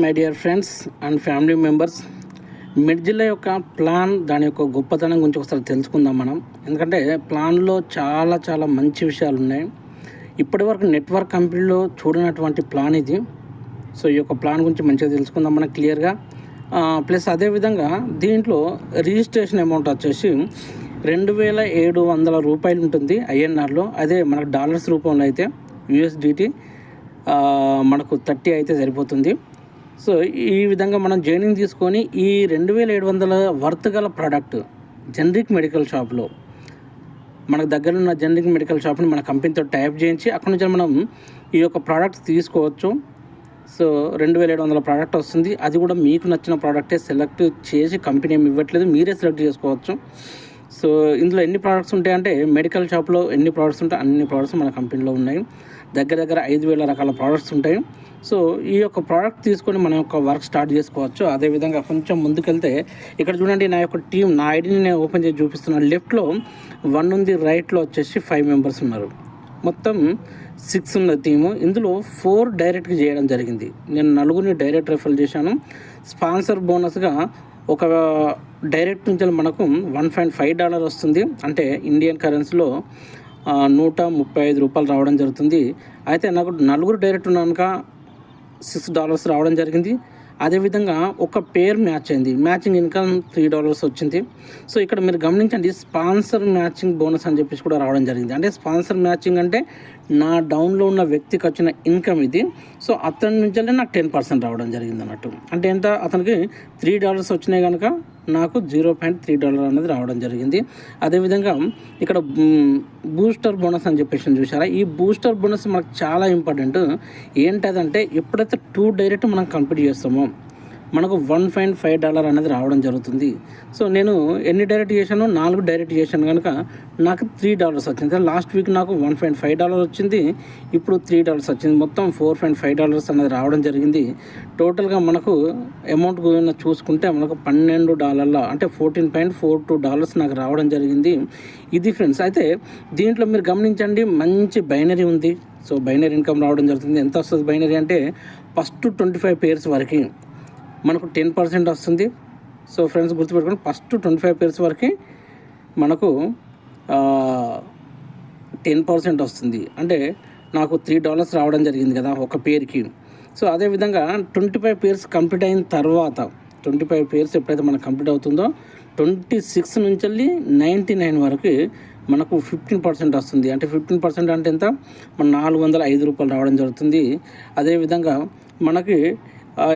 My dear friends and family members, మిడ్జిల్లా యొక్క plan, దాని యొక్క గొప్పతనం గురించి ఒకసారి తెలుసుకుందాం మనం. ఎందుకంటే ప్లాన్లో చాలా మంచి విషయాలు ఉన్నాయి. ఇప్పటివరకు నెట్వర్క్ కంపెనీలో చూడనటువంటి ప్లాన్ ఇది. సో ఈ యొక్క ప్లాన్ గురించి మంచిగా తెలుసుకుందాం మనం క్లియర్గా. ప్లస్ అదేవిధంగా దీంట్లో రిజిస్ట్రేషన్ అమౌంట్ వచ్చేసి 2700 రూపాయలు ఉంటుంది ఐఎన్ఆర్లో. అదే మనకు డాలర్స్ రూపంలో అయితే యూఎస్డిటీ మనకు 30 అయితే సరిపోతుంది. సో ఈ విధంగా మనం జాయినింగ్ తీసుకొని ఈ 2700 వర్త్ గల ప్రోడక్ట్ జనరిక్ మెడికల్ షాప్లో, మనకు దగ్గర ఉన్న జనరిక్ మెడికల్ షాప్ని మన కంపెనీతో టైప్ చేయించి అక్కడ నుంచి మనం ఈ యొక్క ప్రోడక్ట్ తీసుకోవచ్చు. సో 2700 ప్రోడక్ట్ వస్తుంది. అది కూడా మీకు నచ్చిన ప్రోడక్టే సెలెక్ట్ చేసి, కంపెనీ ఏమి ఇవ్వట్లేదు, మీరే సెలెక్ట్ చేసుకోవచ్చు. సో ఇందులో ఎన్ని ప్రోడక్ట్స్ ఉంటాయంటే, మెడికల్ షాప్లో ఎన్ని ప్రోడక్ట్స్ ఉంటాయి అన్ని ప్రోడక్ట్స్ మన కంపెనీలో ఉన్నాయి. దగ్గర 5000 రకాల ప్రోడక్ట్స్ ఉంటాయి. సో ఈ యొక్క ప్రోడక్ట్ తీసుకొని మన యొక్క వర్క్ స్టార్ట్ చేసుకోవచ్చు. అదేవిధంగా కొంచెం ముందుకెళ్తే ఇక్కడ చూడండి, నా యొక్క టీం, నా ఐడిని నేను ఓపెన్ చేసి చూపిస్తున్నాను. లెఫ్ట్లో 1 ఉంది, రైట్లో వచ్చేసి 5 మెంబర్స్ ఉన్నారు. మొత్తం 6 ఉన్న టీము. ఇందులో 4 డైరెక్ట్గా చేయడం జరిగింది. నేను 4 డైరెక్ట్ రెఫర్ చేశాను. స్పాన్సర్ బోనస్గా ఒక డైరెక్ట్ నుంచి మనకు $1.5 వస్తుంది. అంటే ఇండియన్ కరెన్సీలో 135 రూపాయలు రావడం జరుగుతుంది. అయితే నాకు 4 డైరెక్ట్ ఉన్నాక $6 రావడం జరిగింది. అదేవిధంగా ఒక పేర్ మ్యాచ్ అయింది, మ్యాచింగ్ ఇన్కమ్ $3 వచ్చింది. సో ఇక్కడ మీరు గమనించండి, స్పాన్సర్ మ్యాచింగ్ బోనస్ అని చెప్పేసి కూడా రావడం జరిగింది. అంటే స్పాన్సర్ మ్యాచింగ్ అంటే నా డౌన్లో ఉన్న వ్యక్తికి వచ్చిన ఇన్కమ్ ఇది. సో అతని నుంచి నాకు 10% రావడం జరిగింది అన్నట్టు. అంటే ఎంత, అతనికి $3 వచ్చినాయి కనుక నాకు $0.3 అనేది రావడం జరిగింది. అదేవిధంగా ఇక్కడ బూస్టర్ బోనస్ అని చెప్పేసి చూసారా, ఈ బూస్టర్ బోనస్ మనకు చాలా ఇంపార్టెంట్. ఏంటంటే ఎప్పుడైతే 2 డైరెక్ట్ మనం కంప్లీట్ చేస్తామో మనకు $1.5 అనేది రావడం జరుగుతుంది. సో నేను ఎన్ని డైరెక్ట్ చేశాను, 4 డైరెక్ట్ చేశాను కనుక నాకు $3 వచ్చింది. లాస్ట్ వీక్ నాకు $1.5 వచ్చింది, ఇప్పుడు $3 వచ్చింది. మొత్తం $4.5 అనేది రావడం జరిగింది. టోటల్గా మనకు అమౌంట్ చూసుకుంటే మనకు $12 అంటే $14.42 నాకు రావడం జరిగింది. ఇది ఫ్రెండ్స్. అయితే దీంట్లో మీరు గమనించండి, మంచి బైనరీ ఉంది. సో బైనరీ ఇన్కమ్ రావడం జరుగుతుంది. ఎంత వస్తుంది బైనరీ అంటే, ఫస్ట్ 25 పేర్స్ వరకు మనకు 10% వస్తుంది. సో ఫ్రెండ్స్ గుర్తుపెట్టుకోండి, ఫస్ట్ 25 పేర్స్ వరకు మనకు 10% వస్తుంది. అంటే నాకు $3 రావడం జరిగింది కదా ఒక పేరుకి. సో అదేవిధంగా 25 పేర్స్ కంప్లీట్ అయిన తర్వాత, 25 పేర్స్ ఎప్పుడైతే మనకు కంప్లీట్ అవుతుందో 26 నుంచి 99 వరకు మనకు 15% వస్తుంది. అంటే 15% అంటే ఎంత, మన $405 రావడం జరుగుతుంది. అదేవిధంగా మనకి